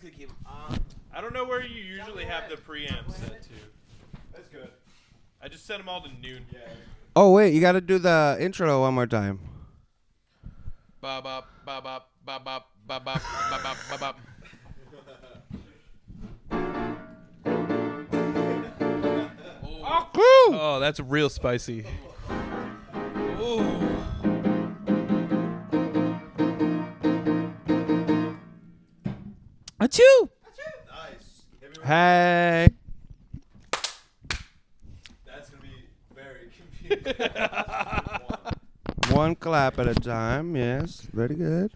gonna keep them on. I don't know where you usually have the preamp set to. That's good. I just set them all to noon. Yeah. Oh wait, you got to do the intro one more time. Bop bop bop bop bop bop bop bop bop bop bop. Oh, cool. Oh, that's real spicy. Ooh. Achoo! Nice. Hey. That's going to be very confusing. One clap at a time. Yes, very good.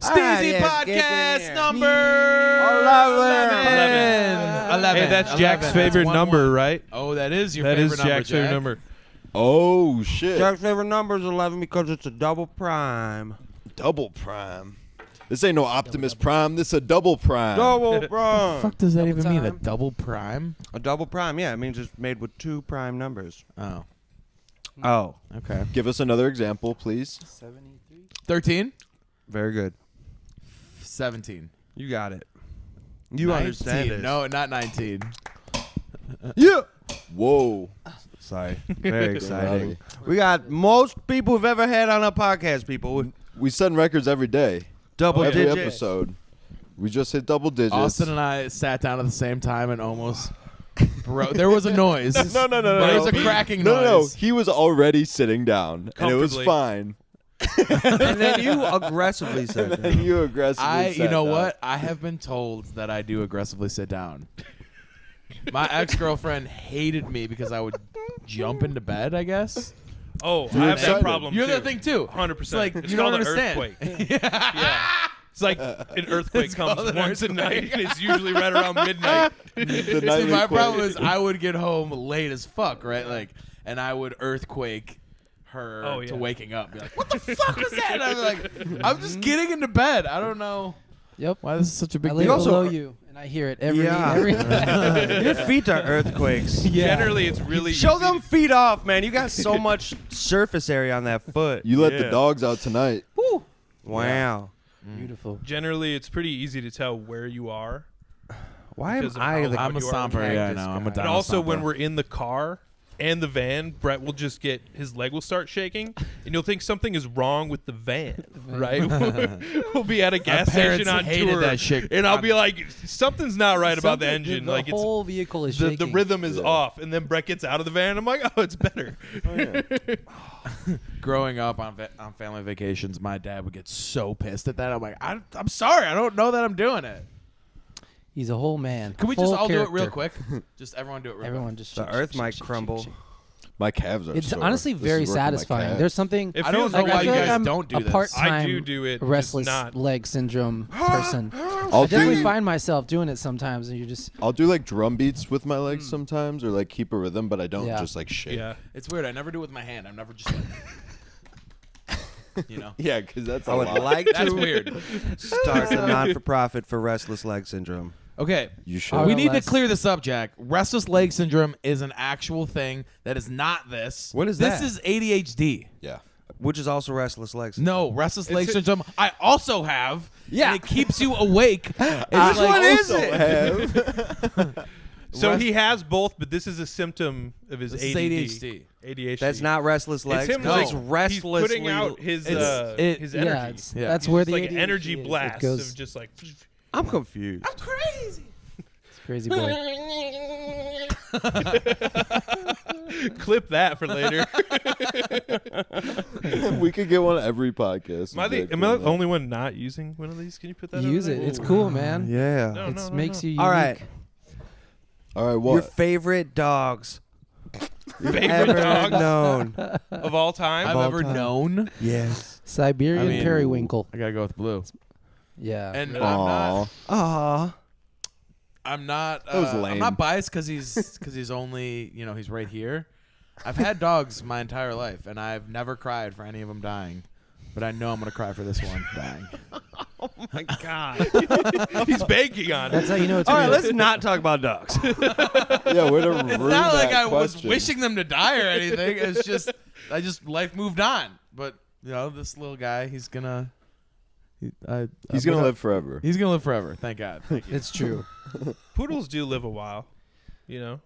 Sneezy yes, get in podcast here. number 11. Hey, that's Jack's favorite number, right? Oh, that is your That favorite is number, Jack's favorite Jack. number. Oh, shit. Jack's favorite number is 11 because it's a double prime. Double prime. This ain't no Optimus Prime. This a double prime. Double What prime. the fuck does that even mean? A time. double prime? A double prime, yeah. It means it's made with two prime numbers. Oh, Oh, okay. Give us another example, please. 73. 13? very good. 17. You got it. You 19. understand it. No, not 19. Yeah. Whoa. Sorry. Very exciting. Rowdy. We got most people we've ever had on our podcast, people. We set records every day. Double Every digits. episode. We just hit double digits. Austin and I sat down at the same time and almost broke. There was a noise. No. There was a cracking No. noise. He was already sitting down, and it was Comfortably. fine. And then you aggressively said that. And you aggressively You sat know down. what? I have been told that I do aggressively sit down. My ex-girlfriend hated me because I would jump into bed, I guess. Oh, You're I have that excited. problem You're too. the thing, too. 100%. It's like, It's you don't called an understand. earthquake. Yeah. It's like an earthquake It's comes called an once a earthquake. night, and it's usually right around midnight. The See, nightly my quake. problem is I would get home late as fuck, right? Like, and I would earthquake her Oh, yeah. to waking up. Be like, what the fuck was that? And I'm like, I'm just getting into bed. I don't know Yep. why this is such a big I live deal. also- below you, and I hear it every Yeah. every Your feet are earthquakes. Generally, it's really Show easy them to- feet off, man. You got so much surface area on that foot. You let Yeah. the dogs out tonight. Wow. beautiful. Generally, it's pretty easy to tell where you are. Why am Because of I how the loud I'm a you are. stomper. Yeah, I cactus know. I'm a guy. dino And also, when stomper. we're in the car and the van, Brett will just get his leg will start shaking, and you'll think something is wrong with the van, right? We'll be at a gas parents station on hated tour, that shit. and I'll be like, "Something's not right about the Something- engine. The like it's whole vehicle is the shaking. rhythm is Yeah. off." And then Brett gets out of the van, and I'm like, "Oh, it's better." growing up on family vacations, my dad would get so pissed at that. I'm like, I'm sorry. I don't know that I'm doing it. He's a whole man. Can we Full just all do it real character. quick? Just everyone do it real Everyone just The shake, earth shake, might shake, shake, crumble. shake. My calves are It's sore. honestly This very is working my satisfying. calves. There's something. It I don't feels know like why I you feel like guys I'm don't do a this. part-time I do it. It's restless not. leg syndrome person. I'll I definitely do find myself doing it sometimes, and you just I'll do like drum beats with my legs sometimes, or like keep a rhythm, but I don't Yeah. just like shake. Yeah. It's weird. I never do it with my hand. I'm never just like, you know. Yeah, because that's a I would lot. like That's to weird. start a non-for-profit for restless leg syndrome. Okay. You should. All We right. need to Less. clear this up, Jack. Restless leg syndrome is an actual thing that is not this. What is this? that? This is ADHD. Yeah. Which is also restless leg syndrome. No, restless leg It's- syndrome. I also have. Yeah. And it keeps you awake. It's Which like, one is Also it? have- So Rest- he has both, but this is a symptom of his This is ADD. ADHD. ADHD. That's not restless legs. It's him. 'cause Like, it's restlessly. He's putting out his his energy. yeah, it's, Yeah. that's He's where just the like an ADHD energy is. It blast goes of just like. I'm confused. Crazy. crazy boy. Clip that for later. we could get one every podcast. Am I the only one not using one of these? Can you put that? Use on it. there? It's cool, man. Yeah. No, It no, makes no. you unique. All right. All right, Your what? favorite dogs Favorite ever dogs known. of all time. I've all ever time. known. Yes. Siberian I mean- periwinkle. I gotta go with blue. Yeah. And Aw. Aw. I'm not. That was I'm lame. not biased because he's only he's right here. I've had dogs my entire life, and I've never cried for any of them dying. But I know I'm gonna cry for this one dying. Oh my god. He's banking on That's it. how you know it's All right, real. let's not talk about dogs. Yeah, way to ruin It's not like that I was question. wishing them to die or anything. It's just life moved on. But this little guy, he's gonna He's gonna live forever. He's gonna live forever. Thank God. It's true. Poodles do live a while, you know.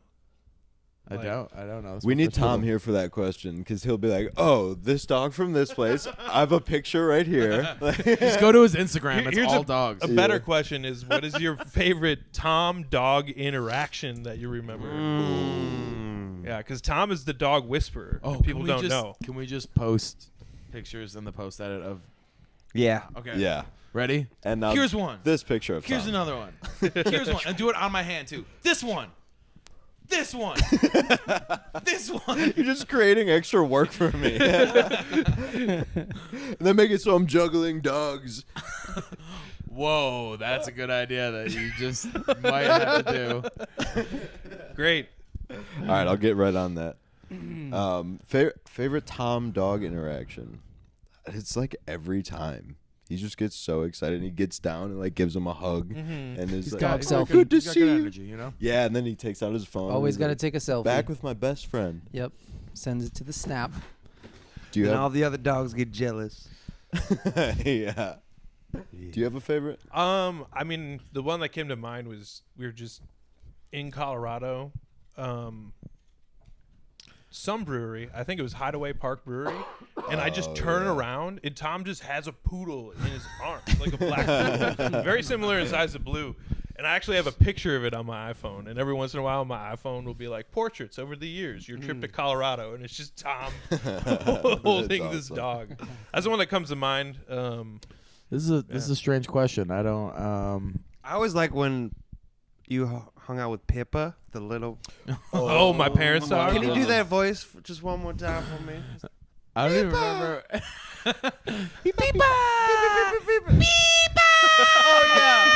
I don't know. It's We my need first Tom poodle. here for that question because he'll be like, "Oh, this dog from this place. I have a picture right here." Just go to his Instagram. It's Here's all dogs. A better question is, what is your favorite Tom-dog interaction that you remember? Yeah, because Tom is the dog whisperer. Oh, and people can we don't just, know. Can we just post pictures in the post edit of? Yeah. Okay. Yeah. Ready? And now Here's one. This picture of Here's Tom. another one. Here's one. And do it on my hand too. This one. This one. This one. You're just creating extra work for me. And then make it so I'm juggling dogs. Whoa, that's a good idea that you just might have to do. Great. All right, I'll get right on that. Favorite Tom dog interaction? It's like every time. He just gets so excited. And he gets down and like gives him a hug, and is He's like, got- selfie. "Good to he's got see good you." energy, you know? Yeah, and then he takes out his phone. Always and got to he's take a selfie. like, back with my best friend. Yep. Sends it to the snap. Do you And have? all the other dogs get jealous. Yeah. Do you have a favorite? I mean, the one that came to mind was we were just in Colorado, some brewery. I think it was Hideaway Park Brewery, and I just turn around and Tom just has a poodle in his arms, like a black poodle, very similar in size to Blue. And I actually have a picture of it on my iPhone. And every once in a while, my iPhone will be like portraits over the years, your trip to Colorado, and it's just Tom holding this awesome. dog. That's the one that comes to mind. This is a strange question. I don't. I always like when you hung out with Pippa, the little. Oh, my parents' dog. Can you do that voice just one more time for me? I don't even remember. Oh yeah.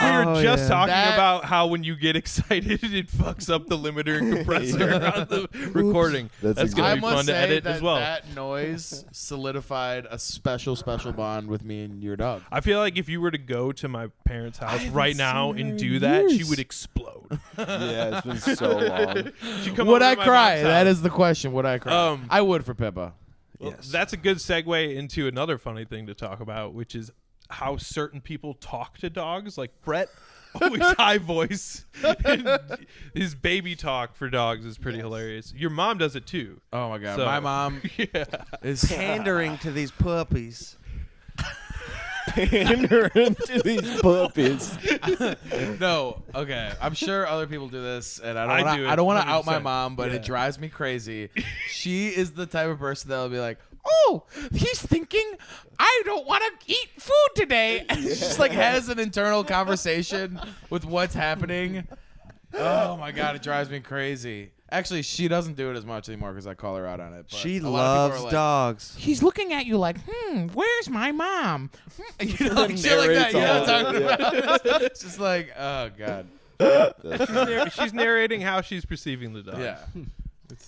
We were Oh, just yeah. talking That- about how when you get excited, it fucks up the limiter and compressor on the recording. That's I gonna be must fun to say edit that as well. that noise solidified a special bond with me and your dog. I feel like if you were to go to my parents' house haven't right now seen her and in do that, she years. would explode. Yeah, it's been so long. She'd come Would over I to my cry? mom's That house. is the question. Would I cry? I would for Pippa. Well, Yes. that's a good segue into another funny thing to talk about, which is how certain people talk to dogs. Like Brett, always high voice. And his baby talk for dogs is pretty hilarious. Your mom does it too. Oh my god, So- my mom Yeah. is Pandering to these puppies. Pandering to these puppies. No, okay. I'm sure other people do this, and I do it I don't want to out my 100%. mom, but Yeah. it drives me crazy. She is the type of person that'll be like, "Oh, he's thinking I don't want to eat food today." And she just like has an internal conversation with what's happening. Oh my god, it drives me crazy. Actually, she doesn't do it as much anymore because I call her out on it. But She a lot of people loves are like, dogs. He's looking at you like, where's my mom? You know, like Then shit like that. narrates You know all what I'm of it, talking about? It's just like, oh god. She's narrating how she's perceiving the dog. Yeah.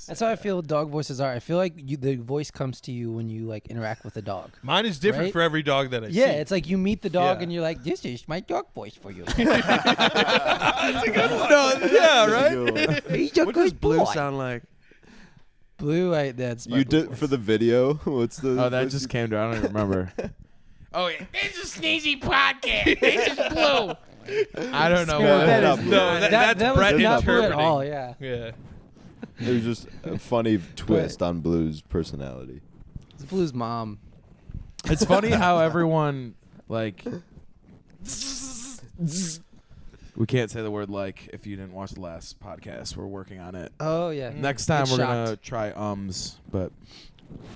That's how I feel dog voices are. I feel like the voice comes to you when you like interact with a dog. Mine is different Right? for every dog that I Yeah, see. it's like you meet the dog Yeah. and you're like, "This is my dog voice for you." No, yeah, right. He's a What does good Blue boy. sound like? Blue, that's my You Blue did voice. for the video. What's the? Oh, that what's just the- came to. I don't even remember. Oh yeah, this is Sneezy podcast. This is Blue. I don't know. Yeah, what that not is Blue. No, that's that Brett was not Blue at interpreting. all. Yeah, Yeah. It was just a funny twist on Blue's personality. it's Blue's mom. It's funny how everyone like. We can't say the word like if you didn't watch the last podcast. We're working on it. Oh yeah. Next time Get we're shocked. gonna try but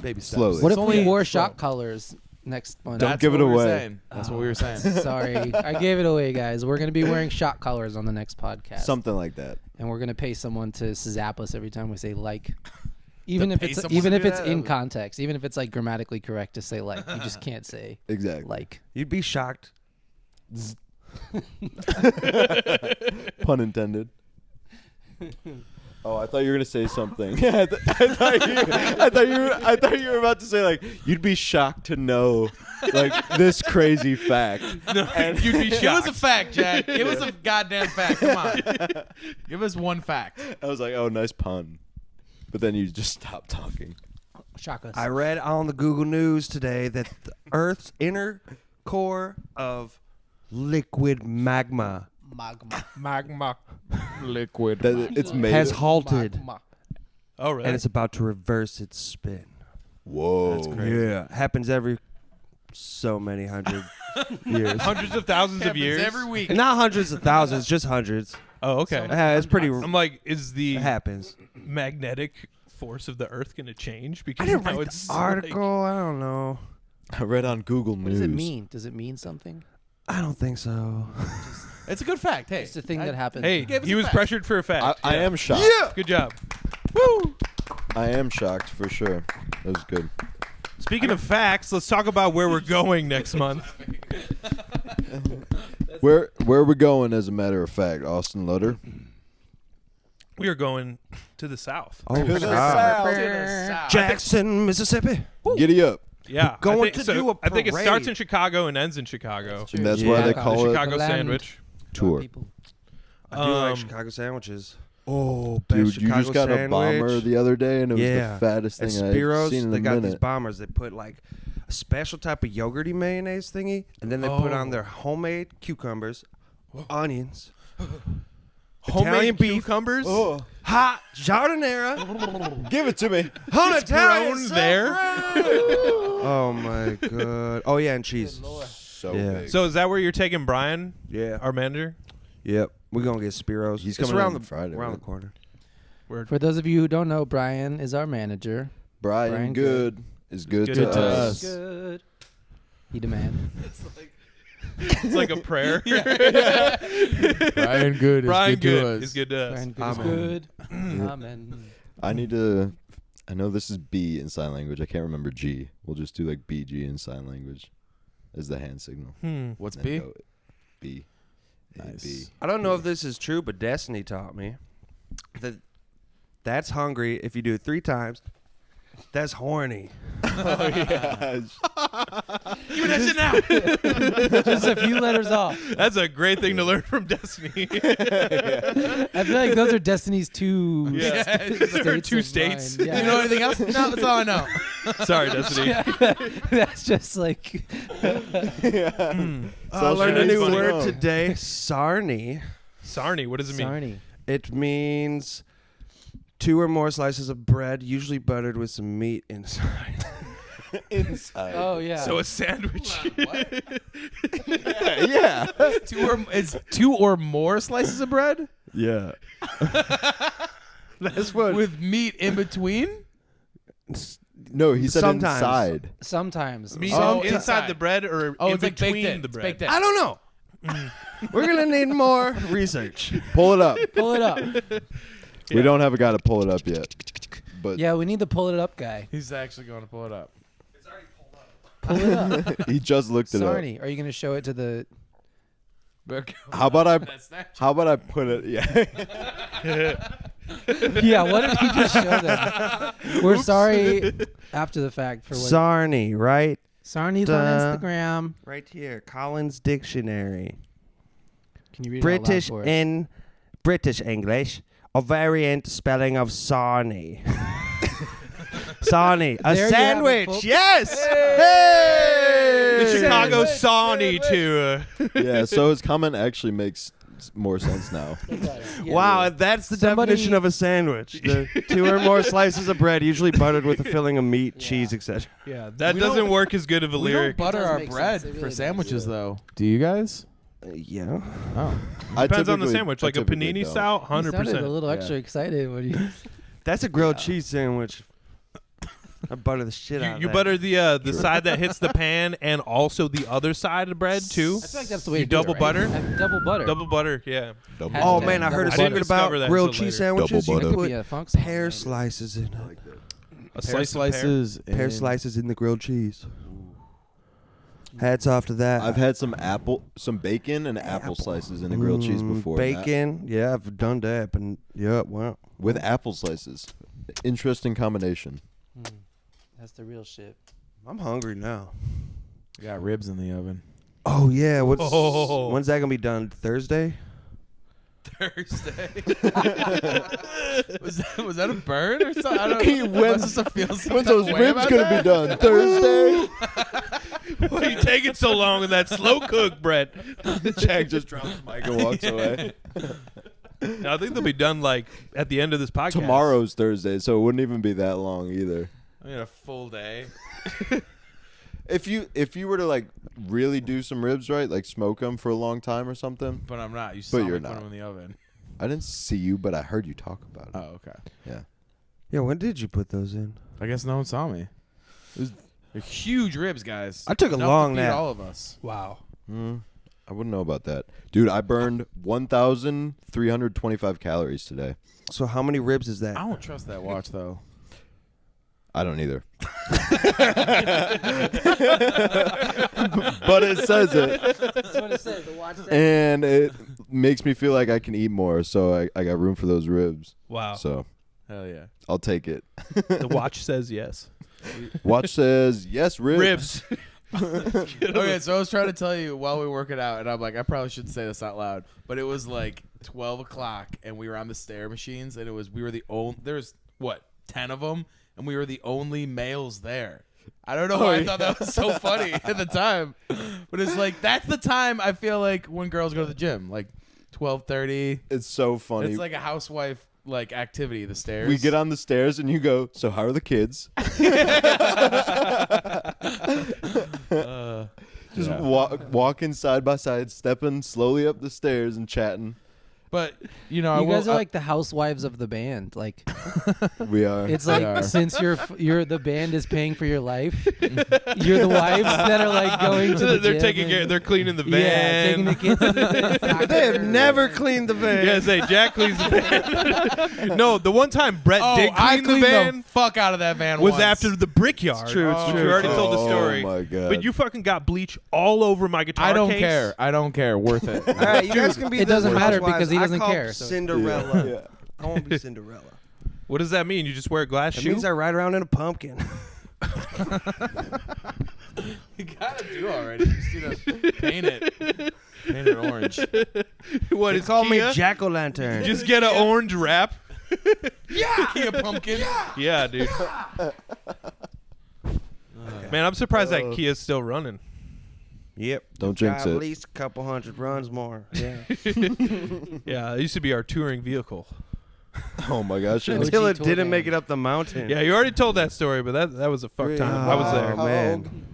baby steps. Slowly. What It's if we only- wore shock colors next month? Don't That's give what it we were away. saying. That's what we were saying. Sorry, I gave it away, guys. We're gonna be wearing shock collars on the next podcast, Something like that. and we're gonna pay someone to zap us every time we say like. Even To if pay it's someone even to if do it's that? in context, even if it's like grammatically correct to say like, you just can't say Exactly. like. You'd be shocked. Pun intended. Oh, I thought you were gonna say something. I thought you were about to say like you'd be shocked to know like this crazy fact. No, you'd be Give shocked. us a fact, Jack. Give us a goddamn fact. Come on. Give us one fact. I was like, oh, nice pun, but then you just stopped talking. Shock us. I read on the Google News today that the Earth's inner core of liquid magma Magma. Liquid. That it's made. has halted, Oh, really? and it's about to reverse its spin. Whoa. That's crazy. Yeah, happens every so many hundred years. Hundreds of thousands of years. every week. Not hundreds of thousands, just hundreds. Oh, okay. It's pretty. I'm like, is the It happens. magnetic force of the Earth going to change? I Because didn't now read it's the article. I don't know. I read on Google What News. does it mean? Does it mean something? I don't think so. It's a good fact. Hey, It's the thing that happens. Hey, gave us he a was fact. pressured for a fact. I Yeah. am shocked. Good job. I am shocked for sure. That was good. Speaking of facts, let's talk about where we're going next month. Where are we going? As a matter of fact, Austin Lutter. We are going to the south. Oh, To the south. Jackson, Mississippi. Giddy up. Yeah, Going I think, to so do a I think it starts parade. in Chicago and ends in Chicago. And that's Yeah. why they The call it Chicago The land. sandwich. tour. People. I do like Um, Chicago sandwiches. Oh, best Dude, Chicago you just got sandwich. a bomber the other day, and it was Yeah. the fattest At thing I've Spiro's, seen in they a got these minute. bombers. They put like a special type of yogurty mayonnaise thingy, and then they put on their homemade cucumbers, onions, Italian Homemade beef, cucumbers. Oh, hot jardinera, give it to me. on It's Italian grown there. Oh my god! Oh yeah, and cheese. So Yeah. big. So is that where you're taking Brian, Yeah. our manager? Yep. We're gonna get Spiro's. He's It's coming around in the Friday, around right? the corner. For those of you who don't know, Brian is our manager. Brian Brian Good is good, good to to us. us. Good. He demand. It's like a prayer. Brian Good is Brian good to Good us. is good to us. Brian Good is Amen. good. Amen. I need to. I know this is B in sign language. I can't remember G. We'll just do like BG in sign language as the hand signal. What's And B? go B. A, Nice. B. I don't know if this is true, but Destiny taught me that that's hungry if you do it 3 times. That's horny. Oh yeah. You that shit now. Just a few letters off. That's a great thing to learn from Destiny. I feel like those are Destiny's two. Yeah. There are 2 of states. mind. Yeah. You know anything else? No, that's all I know. Sorry, Destiny. That's just like I learned a that's new funny. word today. Sarnie. Sarnie, what does it mean? Sarnie. It means 2 or more slices of bread, usually buttered with some meat inside. Inside. Oh yeah. So a sandwich. Yeah. It's 2 or more slices of bread Yeah. That's what. with meat in between. No, he said Sometimes. inside. sometimes. Meat Oh, inside the bread or Oh, in it's like baked between in. the It's bread? baked in. I don't know. We're gonna need more research. Pull it up. Pull it up. We don't have a guy to pull it up yet. But Yeah, we need the pull it up guy. He's actually going to pull it up. Pull it up. he just looked it up. Sarnie, are you gonna show it to the? How about I? That's that. How about I put it? Yeah. Yeah, what did he just show them? We're sorry after the fact for what. Sarnie, right? Sarnie's Duh. on Instagram. Right here, Collins Dictionary. Can you read it out loud for us? British English, a variant spelling of sarnie. Sarnie, a There you have it, sandwich. folks. Yes. The Hey! Chicago Sawney to Yeah. So his comment actually makes more sense now. Yeah. Wow, that's the Somebody- definition of a sandwich. The 2 or more slices of bread, usually buttered with a filling of meat, cheese, etc. Yeah, that We doesn't don't- work as good of a We don't lyric. butter does our make bread sense. It for really does. sandwiches, though. Do you guys? Yeah. Oh. I Depends on the typically- sandwich, I like a typically panini don't. style, You sounded a 100%. little extra excited when you. That's a grilled cheese sandwich. I butter the shit out of You that. butter the side that hits the pan and also the other side of bread too. I feel like that's the way You to do double it, right? butter? Double butter. Double butter, yeah. Double Oh Hashtag man, I heard a double secret butter. about Discover that grilled until cheese later. sandwiches. Double You That butter. could put be a funk song. pear slices in it. A Pear slice of pear. slices. Pear and- slices in the grilled cheese. Hats off to that. I've had some bacon and apple slices in a grilled cheese before. Bacon, yeah, I've done that, but yeah, well, With apple slices. Interesting combination. That's the real shit. I'm hungry now. Got ribs in the oven. Oh yeah, Oh. when's that gonna be done? Thursday? Thursday. was that a burn or something? I don't know. When's those ribs gonna be done? Thursday. Why are you taking so long in that slow cook, Brett? Jack just drops the mic and walks away. I think they'll be done like at the end of this podcast. Tomorrow's Thursday, so it wouldn't even be that long either. I mean, a full day. If you were to like really do some ribs right, like smoke them for a long time or something. But I'm not. You saw me you're put not. them in the oven. I didn't see you, but I heard you talk about it. Oh, okay. Yeah. Yeah, when did you put those in? I guess no one saw me. It was huge ribs, guys. I took a Enough long to feed nap. all of us. Wow. I wouldn't know about that. Dude, I burned 1,325 calories today. So how many ribs is that? I don't trust that watch though. I don't either. But it says it. That's what it said. The watch said. And it makes me feel like I can eat more, so I got room for those ribs. Wow. So Hell yeah. I'll take it. The watch says yes. Watch says, yes, ribs. Okay, so I was trying to tell you while we were working out, and I'm like, I probably shouldn't say this out loud, but it was like 12 o'clock, and we were on the stair machines, and we were the only, there's, 10 of them, and we were the only males there. I don't know why I thought that was so funny at the time, but it's like, that's the time I feel like when girls go to the gym, like 12:30. It's so funny. It's like a housewife like activity, the stairs. We get on the stairs and you go, so how are the kids? Just walking side by side, stepping slowly up the stairs and chatting. But you know, You guys are like the housewives of the band. Like We are. it's We like are. since you're the band is paying for your life, you're the wives that are like going to the They're gym taking and- care. They're cleaning the van. Yeah, taking the kids to the They have never cleaned the van. Yeah, say Jack cleans the van. No, the one time Brett did I clean the cleaned van the fuck out of that van was once. after the Brickyard. It's true, it's which true. You already Oh, told the story. my God. But you fucking got bleach all over my guitar I don't case. care. I don't care. Worth it. All right, you guys can be it the doesn't matter housewives. because he I doesn't call care, so- Cinderella. Yeah. I want to be Cinderella. What does that mean? You just wear a glass That shoe? means I ride around in a pumpkin. You gotta do already. You just need to paint it. Paint it orange. What They is call me Kia? Jack-o'-lantern. Just get an orange wrap. Kia pumpkin. Yeah, dude. Man, I'm surprised that Kia's still running. Yep. Don't Got jinx at it. least a couple hundred runs more. Yeah. Yeah, it used to be our touring vehicle. Oh my gosh. OG Until it tour didn't van. make it up the mountain. Yeah, you already told that story, but that was a fuck time. I was there. Oh, man.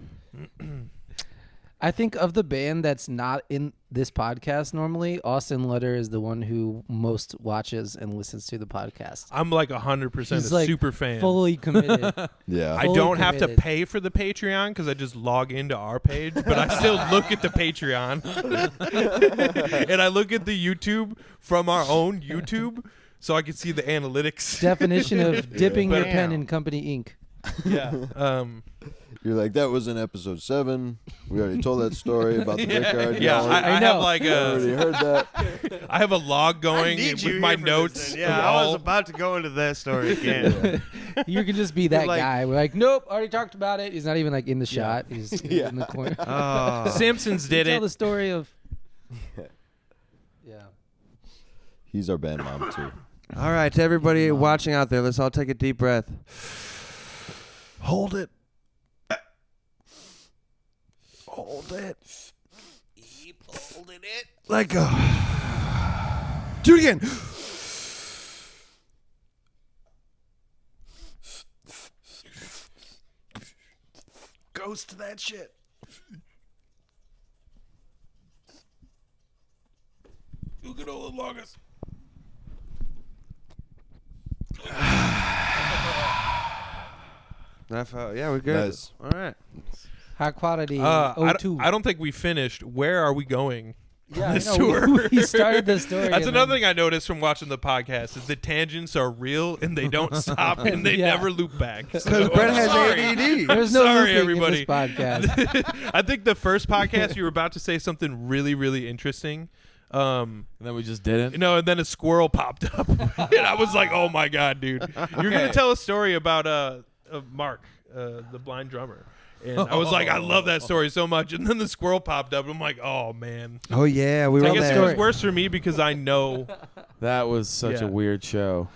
I think of the band that's not in this podcast normally, Austin Lutter is the one who most watches and listens to the podcast. I'm like 100% He's a like super fan. fully committed. Yeah. I fully don't have to committed. pay for the Patreon because I just log into our page, but I still look at the Patreon. And I look at the YouTube from our own YouTube so I can see the analytics. Definition of dipping your But- pen in company ink. Yeah. You're like, that was in episode 7. We already told that story about the Brickyard. Yeah, Y'all I have know. like already a heard that. I have a log going with my notes. Yeah, of I was all- about to go into that story again. You can just be that like- guy. We're like, nope, already talked about it. He's not even like in the shot. He's Yeah. in the corner. Oh. Simpsons did Tell it. the story of. Yeah. He's our band mom, too. All right, to everybody watching out there, let's all take a deep breath. Hold it. Hold it. Keep holding it. Let go. Do it again. Ghost to that shit. You can hold it longest. Yeah, we're good. Nice. All right. High quality I O2. don't think we finished. Where are we going? yeah, this I know. tour. He started the story. That's and another then- thing I noticed from watching the podcast is the tangents are real and they don't stop and they Yeah. never loop back. Because So, Brett has sorry. ADD. There's no Sorry, looping everybody. in this podcast. I think the first podcast you were about to say something really, really interesting. And then we just didn't. You know, and then a squirrel popped up, and I was like, "Oh my god, dude! You're gonna tell a story about Mark, the blind drummer." And I was like, I love that story so much. And then the squirrel popped up. And I'm like, oh, man. Oh yeah, we were I on guess that. it was worse for me because I know. That was such Yeah. a weird show.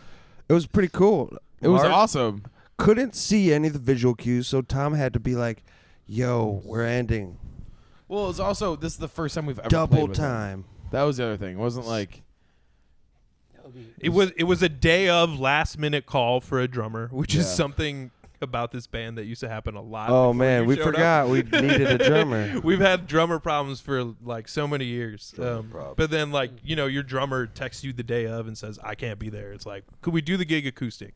It was pretty cool. It was Mark awesome. couldn't see any of the visual cues, so Tom had to be like, "Yo, we're ending Well, it's also this is the first time we've ever double played with him. time." That was the other thing. It wasn't like It was a day of last minute call for a drummer, which is Yeah. something about this band that used to happen a lot. Oh before man, you we showed up. forgot we needed a drummer. We've had drummer problems for like so many years. problems. But then like, your drummer texts you the day of and says, I can't be there. It's like, could we do the gig acoustic?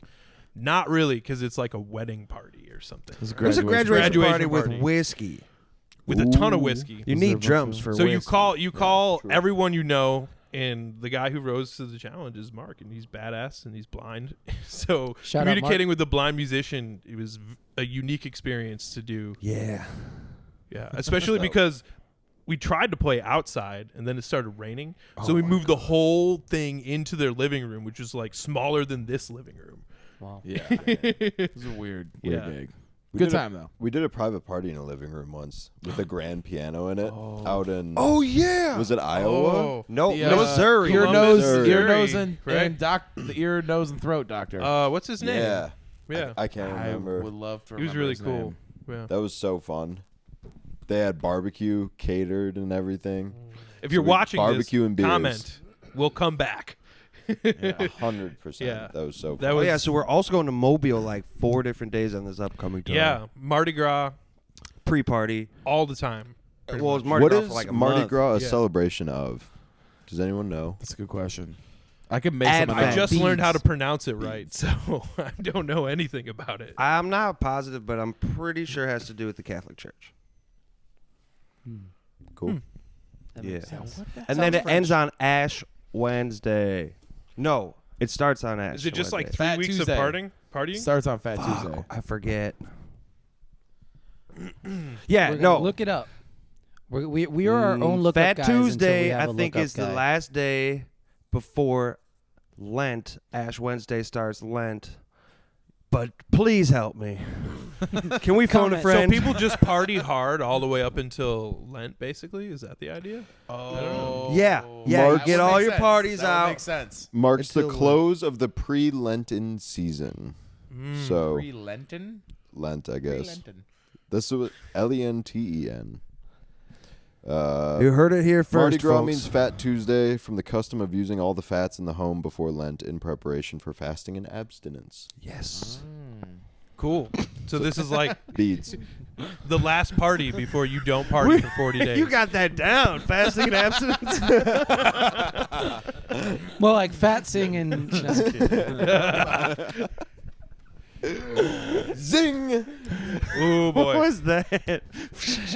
Not really, because it's like a wedding party or something. it was It was a graduation party with party. whiskey. With a ton of whiskey. You need drums for So whiskey. you call true. everyone you know, and the guy who rose to the challenge is Mark, and he's badass and he's blind. So Shout out, communicating with the blind musician, it was a unique experience to do. Yeah. Yeah, especially because we tried to play outside, and then it started raining. So Oh we my moved the whole thing into their living room, which was like smaller than this living room. Wow. yeah. It was a weird Yeah. gig. We Good did time though. We did a private party in a living room once with a grand piano in it out in. Oh yeah. Was it Iowa? No, The, Missouri. Ear, Columbus, nose, Missouri, ear, nose, and right? the ear, nose, and throat doctor. What's his name? Yeah. Yeah. I can't I remember. would love to. He was remember really his cool. name. Yeah. That was so fun. They had barbecue catered and everything. If you're we watching barbecue this, and beers. comment. We'll come back. 100%. Yeah. That was so fun. That Oh was yeah, so we're also going to Mobile like 4 different days on this upcoming tour. yeah, Mardi Gras Pre-party. all the time. Well, it's Mardi What Gras is for like a Mardi month. Gras a Yeah. celebration of? Does anyone know? That's a good question. I could make Advent. something I up. just Beads. learned how to pronounce it right, so I don't know anything about it. I'm not positive, but I'm pretty sure it has to do with the Catholic Church. Cool. That Yeah. makes sense. And then Sounds it ends on Ash Wednesday. No, it starts on Ash. Is it just like Wednesday. 3 Fat weeks Tuesday. of partying? Starts on Fat Fuck, Tuesday. I forget. Yeah, We're gonna no. look it up. We are our own lookup Fat guys until we Tuesday, have I a think, lookup is the guy. last day before Lent. Ash Wednesday starts Lent. But please help me. Can we phone a Comment. So friend? people just party hard all the way up until Lent, basically? Is that the idea? Oh, Yeah, yeah, March- you get all your parties that out. Makes sense. Marks the Until close of the pre-Lenten season. So Pre-Lenten. Lent, I guess. Pre-Lenten. This is Lenten. You heard it here first, Mardi Gras folks. means Fat Tuesday, from the custom of using all the fats in the home before Lent in preparation for fasting and abstinence. Yes. Cool. So this is like Beads. the last party before you don't party for 40 days. You got that down. Fasting and abstinence. Well, like fat singing. Zing! Oh What boy. was that?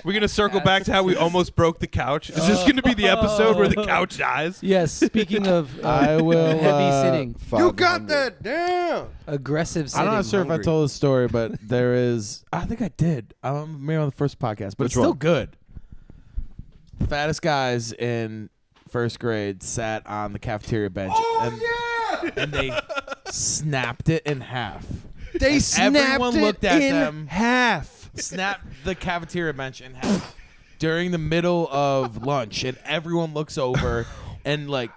We're going to circle back to how we almost broke the couch. Is this going to be the episode where the couch dies? Yes. Speaking of I will. heavy sitting, You got 500. that down. aggressive sitting. I'm not sure if I hungry. told the story, but there is. I think I did. Maybe on the first podcast, but Which it's still one? good. The fattest guys in first grade sat on the cafeteria bench, and they snapped it in half. They And snapped everyone it looked at in them. half. Snapped the cafeteria bench in half during the middle of lunch, and everyone looks over and like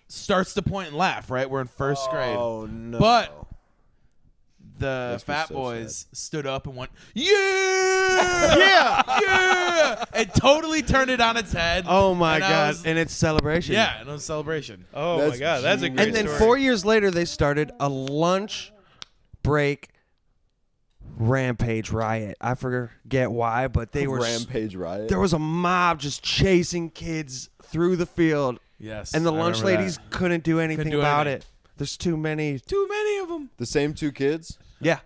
starts to point and laugh. Right, we're in first grade. Oh, no. But the Makes me fat so boys stood up and went, yeah, yeah, and totally turned it on its head. Oh my And I God! was- and it's celebration. yeah, and it was a celebration. Oh That's my God. That's a genius. great And then story. 4 years later, they started a lunch break rampage riot. I forget why, but they were Rampage Riot. there was a mob just chasing kids through the field, Yes, and the I lunch remember ladies that. couldn't do anything do about anything. it. There's too many. Too many of them. The same two kids? Yeah.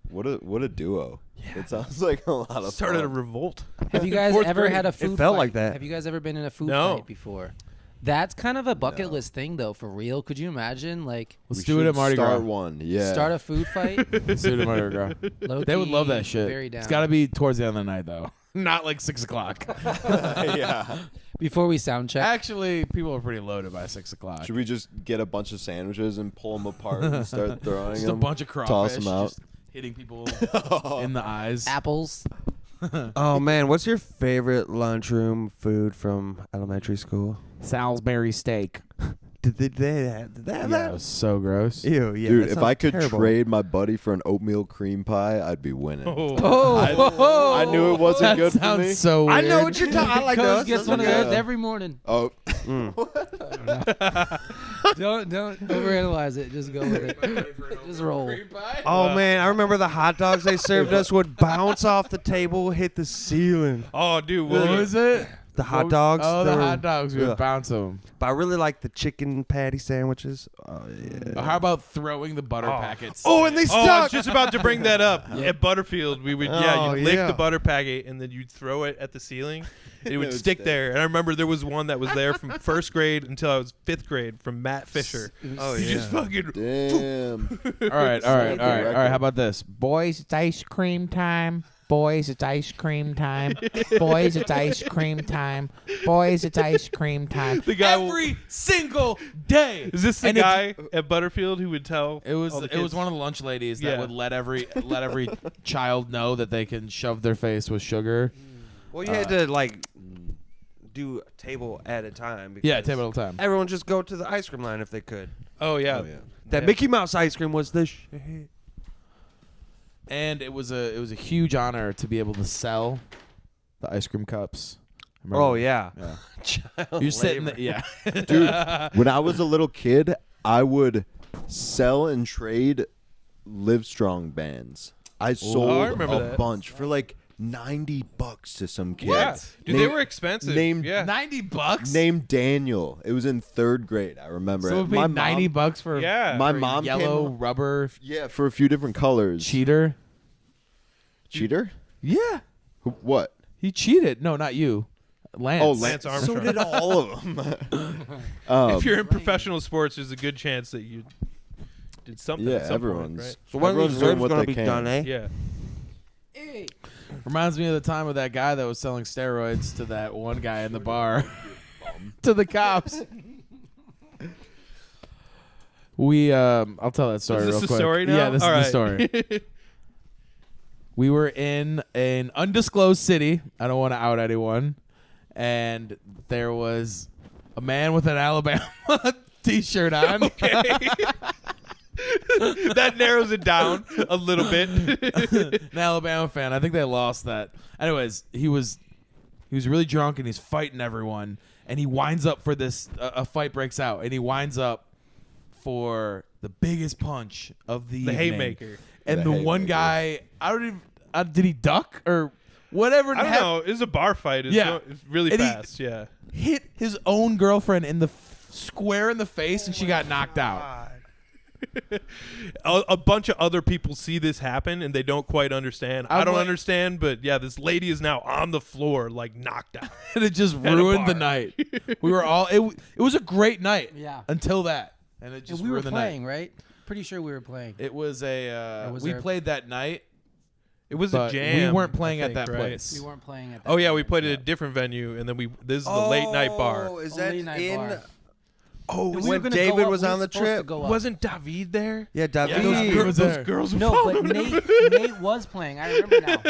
What a duo. It sounds like a lot of started a fun. revolt. Have you guys Fourth ever grade. had a It food felt fight? like that. Have you guys ever been in a food No. fight before? That's kind of a bucket list thing, though, for real. Could you imagine, like, Let's We do it should at Mardi Gras. Start one. Yeah. start a food fight? Let's do it at Mardi Gras. They would love that shit. Very down. It's got to be towards the end of the night, though. Not like 6 o'clock. Yeah. Before we sound check. Actually, people are pretty loaded by 6 o'clock. Should we just get a bunch of sandwiches and pull them apart and start throwing Just them? a bunch of crawfish. Toss them out. Just hitting people in the eyes. Apples. Oh man, what's your favorite lunchroom food from elementary school? Salisbury steak. Did they have Yeah, it that? was so gross. Ew, yeah. Dude, that if sounds I could terrible. trade my buddy for an oatmeal cream pie, I'd be winning. Oh, I knew it wasn't that good for sounds me. so weird. I know what you're talking. I like Coach those. gets Those one are of good. those every morning. Oh, Don't overanalyze it. Just go with it. Just roll. Oh man, I remember the hot dogs they served us would bounce off the table, hit the ceiling. Oh, dude, What was it? The hot dogs. Oh, they the were- hot dogs. We yeah. would bounce them. But I really like the chicken patty sandwiches. Oh yeah. How about throwing the butter packets? Oh, and they Oh, I stuck. was just about to bring that up. At Butterfield, we would Oh, you'd lick yeah. the butter packet and then you'd throw it at the ceiling. It would would stick stay. there. And I remember there was one that was there from first grade until I was 5th grade from Matt Fisher. Oh You yeah. just fucking damn. All right. All right. record. How about this? Boys, it's ice cream time. Boys, it's ice cream time. Boys, it's ice cream time. Boys, it's ice cream time. The guy Every single day. Is this the And if- guy at Butterfield who would tell? It was all the it was kids? one of the lunch ladies that Yeah. would let every child know that they can shove their face with sugar. Well, you had to like do a table at a time. Yeah, because table at a time. Everyone just go to the ice cream line if they could. Oh yeah. Oh, yeah. That Yeah. Mickey Mouse ice cream was the shit. And it was a huge honor to be able to sell the ice cream cups. Remember Oh that? yeah. Yeah. Child You're sitting labor. there, yeah. Dude, when I was a little kid, I would sell and trade Livestrong bands. I sold I remember a that. bunch for like $90 to some kid. Yeah. Dude, they Name- were expensive. named- yeah. $90. Named Daniel. It was in 3rd grade. I remember So it. it would be $90 for Yeah. My for a mom yellow came. rubber Yeah, for a few different colors. cheater. Cheater? Yeah, What? he cheated. No, not you, Lance. Oh, Lance So Armstrong. did all of them. If you're in professional sports, there's a good chance that you did something. yeah, at some everyone's. Point, right? So when are everyone's these doing verbs what gonna they be can. done, eh? Yeah. Reminds me of the time with that guy that was selling steroids to that one guy in the bar, to the cops. We I'll tell that story Is this real the quick. story now? Yeah, this All is the right. story. We were in an undisclosed city. I don't want to out anyone. And there was a man with an Alabama t-shirt on. That narrows it down a little bit. An Alabama fan. I think they lost that. Anyways, he was really drunk and he's fighting everyone. And he winds up for this. A fight breaks out, and he winds up for the biggest punch of the The evening. haymaker. And The the one haymaker. guy, I don't even. Did he duck or whatever? I don't know. It was a bar fight. It's Yeah. it's really And he- fast. Yeah. Hit his own girlfriend in the square in the face, and she got knocked out. A bunch of other people see this happen and they don't quite understand. I I'm don't like- understand, but yeah, this lady is now on the floor, like knocked out. And it just At a ruined the bar. night. We were all. It was a great night. Yeah. Until that, and it just And we were ruined the playing, night. right? Pretty sure we were playing. It was a. was We there- played that night. It was But a jam. we weren't playing I at think, that right? place. We weren't playing at that Oh yeah, we moment. played at a different venue, and then this is the late night bar. Oh, is A that late night in? bar. Oh, And we were when gonna David go up, was we were on the supposed to trip? go up. wasn't David there? Yeah, David. those Those girls were No, following but Nate was playing. I remember now.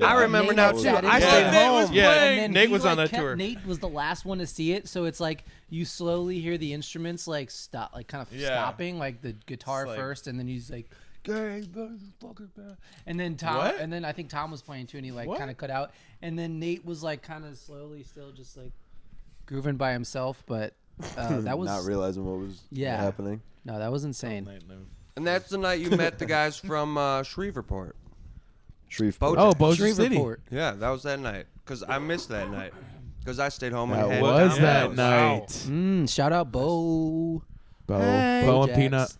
I remember Nate now was too. at it. I Yeah, stayed Nate was home. Yeah, playing. And then Nate he, was on like, that tour. Nate was the last one to see it, so it's like you slowly hear the instruments like stop, like kind of Yeah. stopping, like the guitar It's like- first, and then he's like, "Guys, fucking bad." And then Tom, What? and then I think Tom was playing too, and he like What? kind of cut out, and then Nate was like kind of slowly still just like grooving by himself, but that was not realizing what was Yeah. happening. no, that was insane. And that's the night you met the guys from Shreveport. Shreveport. Oh, Bossier City. Shreveport. Yeah, that was that night. Because I missed that night. Because I stayed home and That had Was down that house. night? Shout out Bo. Bo, Hey, Bo and Jax. Peanut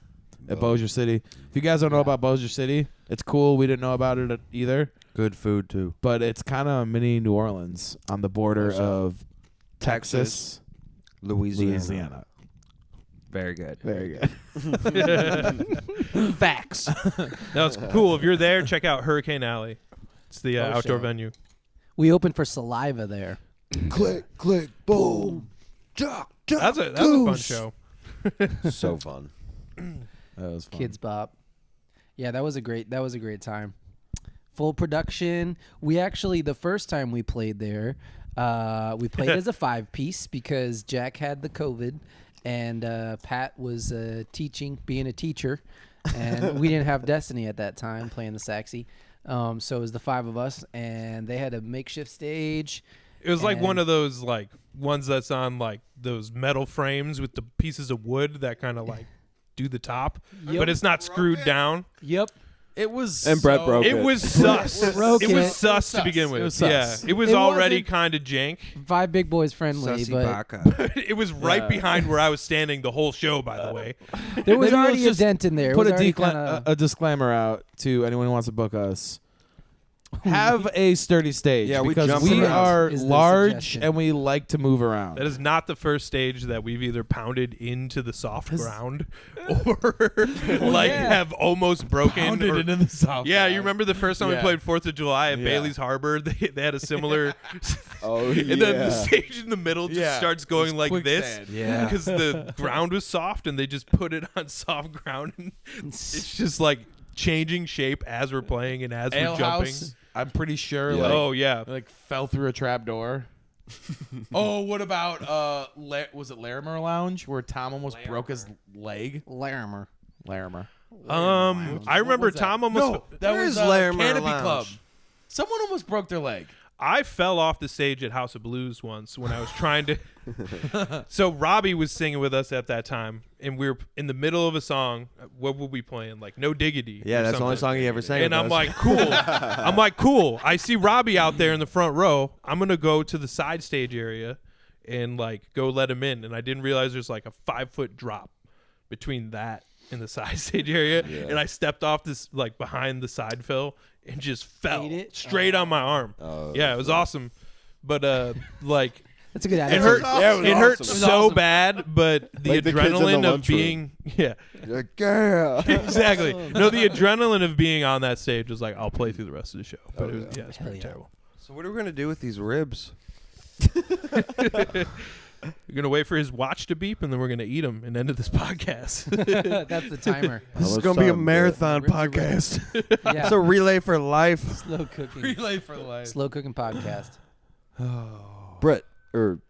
at Bossier City. If you guys don't know about Bossier City, it's cool. We didn't know about it either, Good food, too. but it's kind of mini New Orleans on the border of Texas, Louisiana. Very good. Very good. Facts. No, it's cool. If you're there, check out Hurricane Alley. It's the outdoor shit. venue. We opened for Saliva there. Click, click, boom. That's a fun show. So fun. That was fun. Kids Bop. Yeah, that was a great time. Full production. We actually, the first time we played there, we played as a 5-piece because Jack had the COVID and Pat was being a teacher, and we didn't have Destiny at that time playing the saxy. So it was the 5 of us, and they had a makeshift stage. It was like one of those like ones that's on like those metal frames with the pieces of wood that kind of like do the top, but it's not screwed down. Yep. It was And Brett broke It was sus. broke It was it. sus to begin with. It was sus. Yeah, it was It already wasn't- kind of jank. 5 big boys friendly, Sussy but Baka. It was right behind where I was standing the whole show, by the way. there was Maybe already a let's just dent in there. It Put was a, already decla- kinda- a disclaimer out to anyone who wants to book us. Have a sturdy stage. Yeah, we because jump we around, are is the large suggestion. and we like to move around. That is not the first stage that we've either pounded into the soft ground or like have almost broken. Pounded or- into the south. yeah, side. you remember the first time we Yeah. played 4th of July at Yeah. Bailey's Harbor? They had a similar. Oh, And then the stage in the middle just Yeah. starts going It's like this. quicksand. Yeah. Because the ground was soft and they just put it on soft ground. And it's just like changing shape as we're playing and as Ale we're jumping. House, I'm pretty sure. Yeah. Like, Oh, yeah. like fell through a trap door. Oh, what about was it Larimer Lounge where Tom almost broke his leg? Larimer. Larimer. I remember was that? Tom almost. No, that Where was is Larimer Canopy Lounge? Club. Someone almost broke their leg. I fell off the stage at House of Blues once when I was trying to. So Robbie was singing with us at that time, and we were in the middle of a song. What were we playing? Like No Diggity. Yeah, or that's the only something. song he ever sang. And with I'm us. like, cool. I see Robbie out there in the front row. I'm gonna go to the side stage area and like go let him in. And I didn't realize there's like a 5-foot drop between that and the side stage area. Yeah. And I stepped off this like behind the side fill and just fell Ate it? straight on my arm. Oh, Yeah, it was awesome. But like That's a good it attitude. hurt. Yeah, It hurt awesome. so awesome. bad, but the Like the kids in the adrenaline of lunchroom. being yeah, Like, yeah. exactly. No, the adrenaline of being on that stage was like, I'll play through the rest of the show. But Oh, it was, yeah. yeah, it's Hell pretty yeah. terrible. So what are we gonna do with these ribs? We're gonna wait for his watch to beep, and then we're gonna eat him and end this podcast. That's the timer. This is Almost gonna be a time, marathon Ribs are podcast. Yeah. It's a relay for life. Slow cooking. Relay for life. Slow cooking podcast. Brett,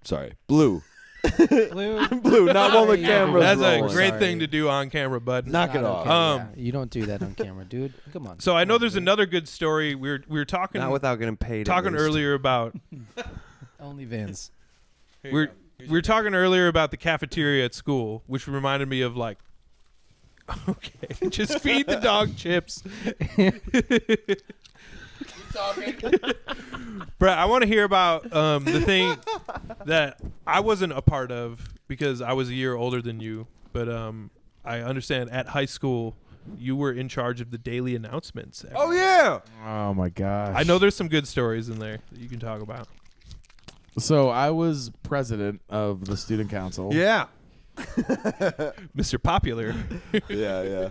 sorry, Blue. Blue. Blue, not one with Sorry. cameras That's a rolling. great Sorry. thing to do on camera, bud. Knock it Not off. okay, Um, yeah. You don't do that on camera, dude. Come on. So I know there's another good story. We were talking Not without getting paid. at talking least. earlier about Only Vince. we were talking earlier about the cafeteria at school, which reminded me of like, okay, just feed the dog chips. Brett, I want to hear about the thing that I wasn't a part of because I was a year older than you, but I understand at high school you were in charge of the daily announcements. Oh yeah. Oh my gosh. I know there's some good stories in there that you can talk about. So I was president of the student council. Yeah. Mr. Popular. Yeah.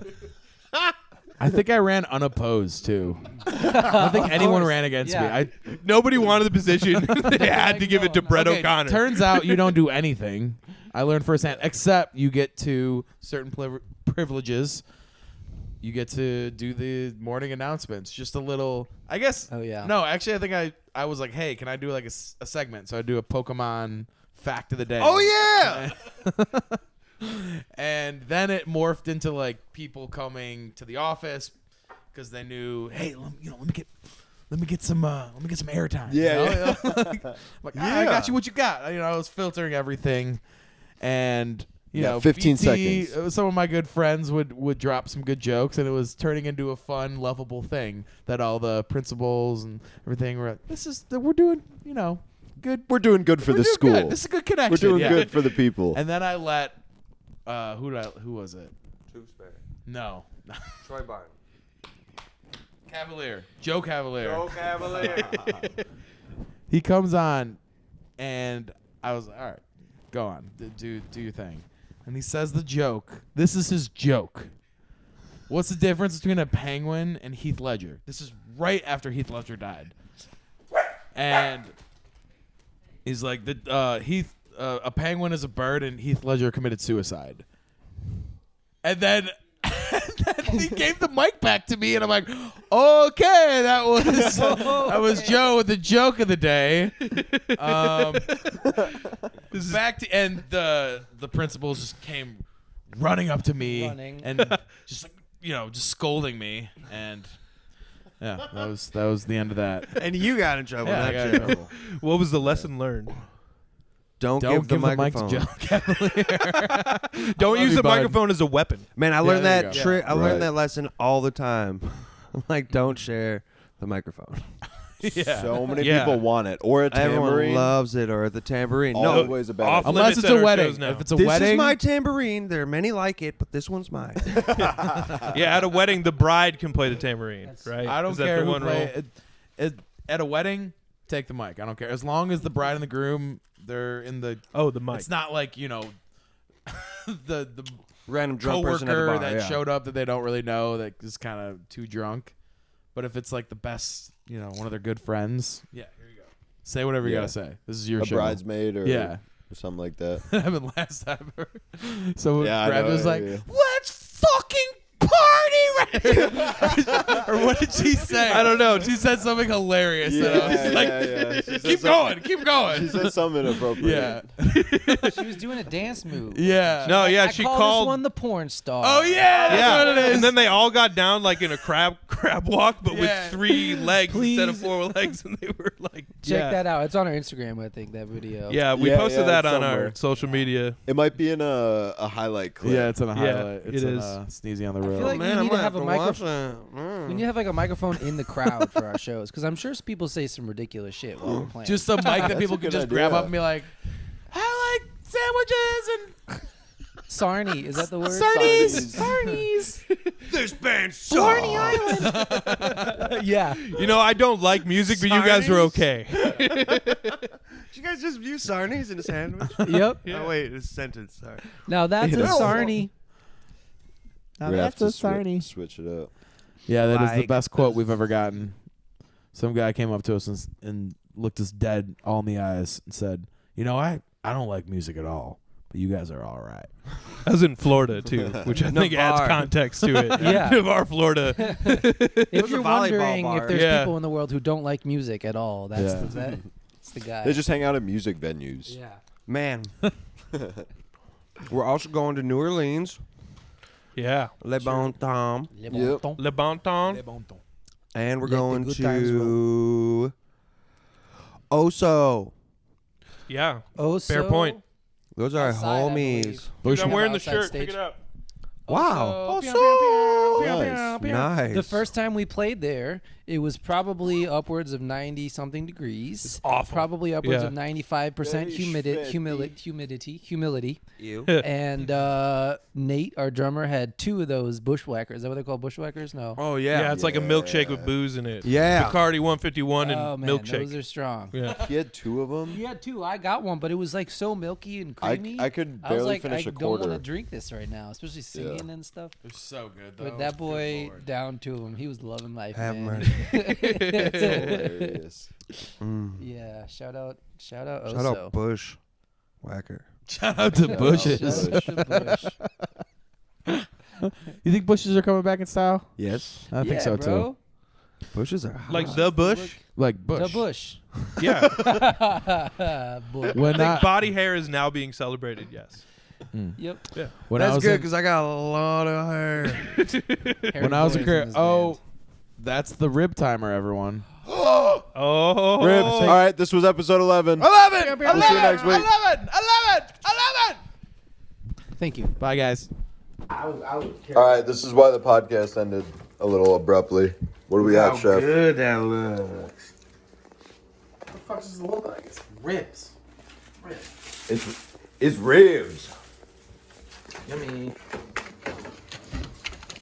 I think I ran unopposed too. I don't think anyone ran against me. Yeah. Nobody wanted the position. They had to give it to Brett Okay, O'Connor. Turns out you don't do anything. I learned firsthand, except you get to certain privileges. You get to do the morning announcements. Just a little, I guess. Oh, yeah. No, actually, I think I was like, hey, can I do like a segment? So I do a Pokemon fact of the day. Oh yeah. And then it morphed into like people coming to the office because they knew, hey, let me get some airtime. Yeah, Like, I got you what you got. I was filtering everything, and you Yeah, know, 15 BT, seconds. Some of my good friends would drop some good jokes, and it was turning into a fun, lovable thing that all the principals and everything were. We're doing, good. We're doing good for We're the doing school. good. This is a good connection. We're doing yeah. good for the people. And then I let who was it? Tewksbury. No. Troy Barton. Cavalier. Joe Cavalier. Cavalier. He comes on, and I was like, all right, go on. Do your thing. And he says the joke. This is his joke. What's the difference between a penguin and Heath Ledger? This is right after Heath Ledger died. And he's like, a penguin is a bird, and Heath Ledger committed suicide. And then then he gave the mic back to me, and I'm like, okay, that was Joe with the joke of the day. Back to and the principals just came running up to me and just like, just scolding me, and yeah, that was the end of that. And you got in trouble. Yeah, I not got in Joe. trouble. What was the lesson learned? Don't give the microphone. mic to Joe Cavalier. Don't use you, the bud. microphone as a weapon. Man, I learned there you that go. trick. I Right. learned that lesson all the time. Like, don't share the microphone. Yeah. So many Yeah. people want it, or a Everyone tambourine. loves it, or the tambourine. No, Always a bad off idea. Unless limits it's at a our wedding. shows now. If it's a this wedding, is my tambourine. There are many like it, but this one's mine. Yeah, at a wedding, the bride can play the tambourine, right? I don't Is that care the who one play rule? it. At a wedding, take the mic. I don't care as long as the bride and the groom they're in the. Oh, the mic. It's not like the Random drunk person at the coworker bar. that yeah. showed up that they don't really know that is kind of too drunk. But if it's like the best, one of their good friends, yeah, here you go. Say whatever you Yeah. gotta say. This is your A show. bridesmaid or Yeah. or something like that. That happened last time. So Yeah, I Brad know, was like, yeah. "Let's fucking party!" Right? Or what did she say? I don't know. She said something hilarious. and I was like, yeah. She said "Keep something- going, keep going." She said something inappropriate. Yeah, She was doing a dance move. yeah. No, yeah, I she call called. this one the porn star. Oh yeah, that's Yeah, what it is. and then they all got down like in a crab walk, but Yeah. with 3 legs instead of Please. 4 legs, and they were like, Check that out. It's on our Instagram, I think, that video. Yeah, we Yeah, posted yeah, that on somewhere. our social media. It might be in a highlight clip. Yeah, it's on a Yeah, highlight. It's it on, is. Sneezy on the I road. feel like Man, we need to I'm have a gonna have microphone. to watch We need to have like a microphone in the crowd for our shows, because I'm sure people say some ridiculous shit while we're playing. Just some mic that people a can good just grab idea. up and be like, "I like sandwiches and Sarnie, is that the word? sarnies, Sarnies. sarnies." This band Sarnie Island. Yeah. You know, I don't like music, but you guys are okay. Did you guys just view sarnies in a sandwich? Yep. Oh wait, it's a sentence. Sorry. Now that's a No. Sarnie. Now We have that's to a Sarnie. switch it up. Yeah, that is the Like best quote we've ever gotten. Some guy came up to us and looked us dead all in the eyes and said, I don't like music at all, but you guys are all right. I was in Florida too, which I think adds Navarre. context to it. Yeah. Navarre, Florida. If you're volleyball wondering bar. if there's Yeah. people in the world who don't like music at all, that's Yeah. that's the guy. They just hang out at music venues. yeah. Man. We're also going to New Orleans. Yeah. Le Bon Temps. Le Yep. bon ton. Le Bon Temps. And we're Let the going good times to Oso. Yeah. Oh, Fair point. Those are our Outside, I homies. believe. Dude, I'm wearing the Outside shirt. stage. Pick it up. Wow. Nice. Nice. The first time we played there, it was probably upwards of 90-something degrees. It's awful. Probably upwards Yeah. of 95% Very humidity. You. And Nate, our drummer, had 2 of those bushwhackers. Is that what they're called? Bushwhackers? No. Oh Yeah, yeah. it's like a milkshake with booze in it. Yeah. Bacardi 151 and Oh, man, milkshake. those are strong. Yeah. He had 2 of them. You had 2. I got one, but it was like so milky and I creamy. could I was barely like, finish I a don't want to quarter. drink this right now, especially singing and stuff. They're so good, though. But that Good boy, Lord. down to him, he was loving life, Have man. Hilarious. Yeah, shout out Oso. Shout out Bush Whacker. Shout out to Bushes. Shout out to Bush. You think Bushes are coming back in style? Yes. I think Yeah, so, bro. too. Bushes are hot. Like the bush. Like Bush. The Bush. Yeah. Bush. When I think body hair is now being celebrated. Yes. Yep. Yeah. when I That's was good in- because I got a lot of hair. when I was a kid, that's the rib timer, everyone. Oh. Ribs. All right, this was episode 11. 11! We'll see you next week. 11! Thank you. Bye, guys. All right, this is why the podcast ended a little abruptly. What do we have, Chef? Good that looks. What the fuck does it look like? It's ribs. It's ribs. Yummy.